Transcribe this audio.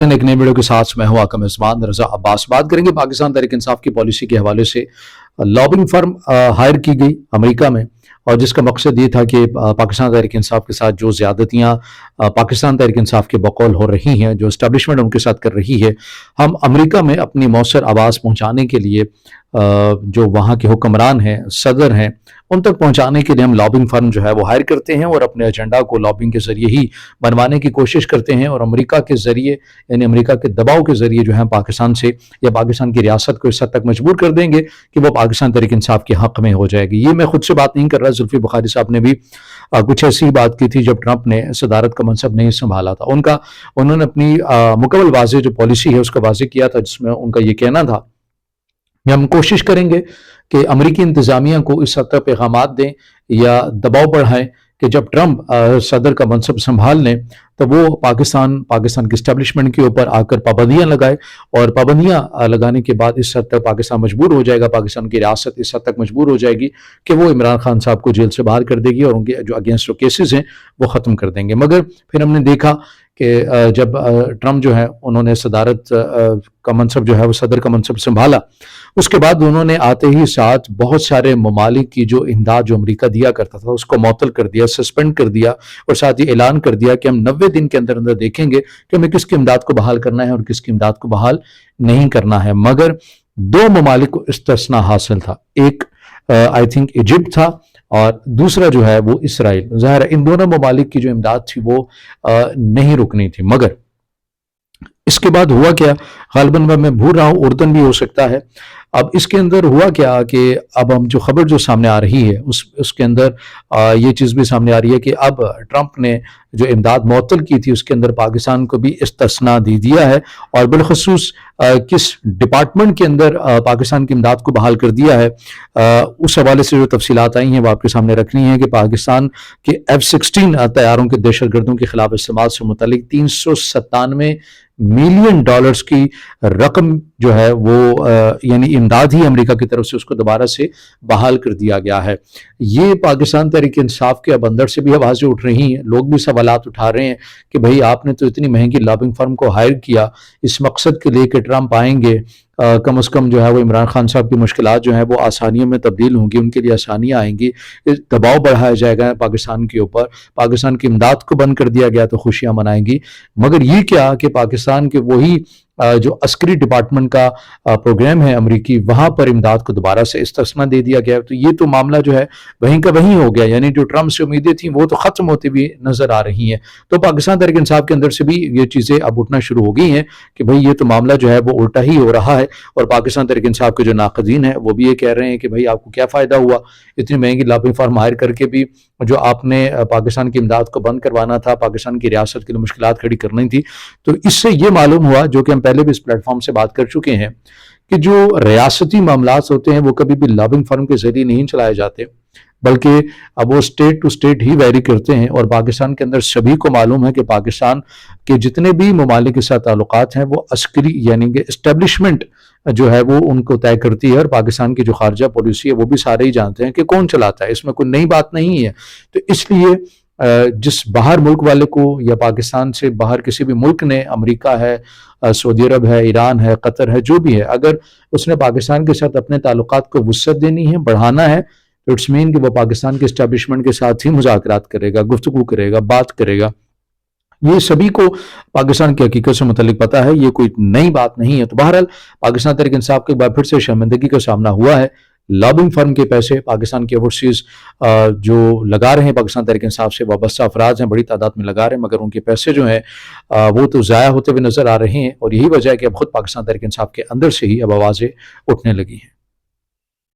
एक नई वीडियो के साथ मैं हूं आपका मेजबान रजा अब्बास। बात करेंगे पाकिस्तान तहरीक इंसाफ की पॉलिसी के हवाले से। लॉबिंग फर्म हायर की गई अमेरिका में, और जिसका मकसद ये था कि पाकिस्तान तहरीक इंसाफ के साथ जो ज़्यादतियाँ पाकिस्तान तहरीक इंसाफ के बकौल हो रही हैं, जो इस्टेब्लिशमेंट उनके साथ कर रही है, हम अमेरिका में अपनी मौसर आवाज़ पहुँचाने के लिए जो वहाँ के हुक्मरान हैं, सदर हैं, उन तक पहुँचाने के लिए हम लॉबिंग फर्म जो है वो हायर करते हैं और अपने एजेंडा को लॉबिंग के ज़रिए ही बनवाने की कोशिश करते हैं। और अमेरिका के ज़रिए, यानी अमेरिका के दबाव के ज़रिए जो है पाकिस्तान से या पाकिस्तान की रियासत को इस हद तक मजबूर कर देंगे कि वो पाकिस्तान तहरीक इंसाफ के हक़ में हो जाएगी। ये मैं खुद से बात नहीं कर रहा, जुल्फ़ी बुखारी साहब ने भी कुछ ऐसी बात की थी जब ट्रंप ने सदारत का मनसब नहीं संभाला था। उन्होंने अपनी मुकम्मल वाज़ेह जो पॉलिसी है उसका वाज़ेह किया था, जिसमें उनका ये कहना था कि हम कोशिश करेंगे कि अमरीकी इंतज़ामिया को इस हद तक पैगामात दें या दबाव बढ़ाएं कि जब ट्रंप सदर का मनसब संभाल लें तो वो पाकिस्तान की इस्टेब्लिशमेंट के ऊपर आकर पाबंदियां लगाए, और पाबंदियां लगाने के बाद इस हद तक पाकिस्तान मजबूर हो जाएगा, पाकिस्तान की रियासत इस हद तक मजबूर हो जाएगी कि वो इमरान खान साहब को जेल से बाहर कर देगी और उनके जो अगेंस्ट जो केसेस हैं वो ख़त्म कर देंगे। मगर फिर हमने देखा कि जब ट्रंप जो है उन्होंने सदारत का मनसब जो है वो सदर का मनसब संभाला, उसके बाद उन्होंने आते ही साथ बहुत सारे ममालिक की जो इमदाद जो अमेरिका दिया करता था उसको मअतल कर दिया, सस्पेंड कर दिया, और साथ ही ऐलान कर दिया कि हम 90 दिन के अंदर अंदर देखेंगे कि हमें किसकी इमदाद को बहाल करना है और किसकी इमदाद को बहाल नहीं करना है। मगर दो ममालिक को इस्तिस्ना हासिल था, एक आई थिंक इजिप्ट था और दूसरा जो है वो इसराइल। ज़ाहिर है इन दोनों ममालिक की जो इमदाद थी वो नहीं रुकनी थी। मगर इसके बाद हुआ क्या, गालिबन मैं भूल रहा हूँ, उर्दन भी हो सकता है। अब इसके अंदर हुआ क्या कि अब हम जो खबर जो सामने आ रही है उसके अंदर ये चीज़ भी सामने आ रही है कि अब ट्रंप ने जो इमदाद मुअत्तल की थी उसके अंदर पाकिस्तान को भी इस्तिस्ना दे दिया है, और बिलखसूस किस डिपार्टमेंट के अंदर पाकिस्तान की इमदाद को बहाल कर दिया है, उस हवाले से जो तफसीलात आई हैं वो आपके सामने रखनी है कि पाकिस्तान के F-16 तैयारों के दहशतगर्दों के खिलाफ इस्तेमाल से मुतल्लिक 397 मिलियन डॉलर्स की रकम जो है वो यानी इमदाद ही अमेरिका की तरफ से उसको दोबारा से बहाल कर दिया गया है। ये पाकिस्तान तहरीक इंसाफ के अब अंदर से भी आवाज़ें उठ रही हैं, लोग भी सवालात उठा रहे हैं कि भाई आपने तो इतनी महंगी लॉबिंग फर्म को हायर किया इस मकसद के लिए कि ट्रंप आएंगे, कम से कम जो है वो इमरान खान साहब की मुश्किलात जो है वो आसानियों में तब्दील होंगी, उनके लिए आसानियाँ आएंगी, दबाव बढ़ाया जाएगा पाकिस्तान के ऊपर, पाकिस्तान की इमदाद को बंद कर दिया गया तो खुशियाँ मनाएंगी। मगर ये क्या कि पाकिस्तान के वही जो अस्करी डिपार्टमेंट का प्रोग्राम है अमरीकी, वहाँ पर इमदाद को दोबारा से इस्तिस्ना दे दिया गया। तो ये तो मामला जो है वहीं का वहीं हो गया, यानी जो ट्रंप से उम्मीदें थी वो तो ख़त्म होती हुई नज़र आ रही हैं। तो पाकिस्तान तहरीक इंसाफ के अंदर से भी ये चीज़ें अब उठना शुरू हो गई हैं कि भाई ये तो मामला जो है वो उल्टा ही हो रहा है, और पाकिस्तान तहरीक इंसाफ के जो नाक़दीन है वो भी ये कह रहे हैं कि भाई आपको क्या फ़ायदा हुआ इतनी महंगी लॉबिंग फर्म हायर करके भी, जो आपने पाकिस्तान की इमदाद को बंद करवाना था, पाकिस्तान की रियासत के लिए मुश्किलात खड़ी करनी थी। तो इससे ये मालूम हुआ, जो कि हम पहले भी इस प्लेटफॉर्म से बात कर चुके हैं, कि जो रियासती मामलात होते हैं वो कभी भी लॉबिंग फर्म के जरिए नहीं चलाए जाते, बल्कि अब वो स्टेट टू स्टेट ही वेरी करते हैं। और पाकिस्तान के अंदर सभी को मालूम है कि पाकिस्तान के जितने भी ममालिक के साथ ताल्लुकात हैं वो अस्करी यानी कि इस्टेब्लिशमेंट जो है वो उनको तय करती है, और पाकिस्तान की जो खारजा पॉलिसी है वो भी सारे ही जानते हैं कि कौन चलाता है, इसमें कोई नई बात नहीं है। तो इसलिए जिस बाहर मुल्क वाले को या पाकिस्तान से बाहर किसी भी मुल्क ने, अमेरिका है, सऊदी अरब है, ईरान है, कतर है, जो भी है, अगर उसने पाकिस्तान के साथ अपने ताल्लुकात को वुसअत देनी है, बढ़ाना है, तो इट्स मीन कि वो पाकिस्तान के इस्टेब्लिशमेंट के साथ ही मुज़ाकरात करेगा, गुफ्तगू करेगा, बात करेगा। ये सभी को पाकिस्तान की हकीकत से मुतल्लिक पता है, ये कोई नई बात नहीं है। तो बहरहाल पाकिस्तान तहरीक इंसाफ के बाद फिर से शर्मिंदगी का सामना हुआ है। लॉबिंग फर्म के पैसे पाकिस्तान के ओवरसीज जो लगा रहे हैं, पाकिस्तान तहरीक इंसाफ से वाबस्ता अफराद हैं, बड़ी तादाद में लगा रहे हैं, मगर उनके पैसे जो हैं वो तो ज़ाया होते हुए नजर आ रहे हैं, और यही वजह है कि अब खुद पाकिस्तान तहरीक इंसाफ के अंदर से ही अब आवाज़ें उठने लगी हैं।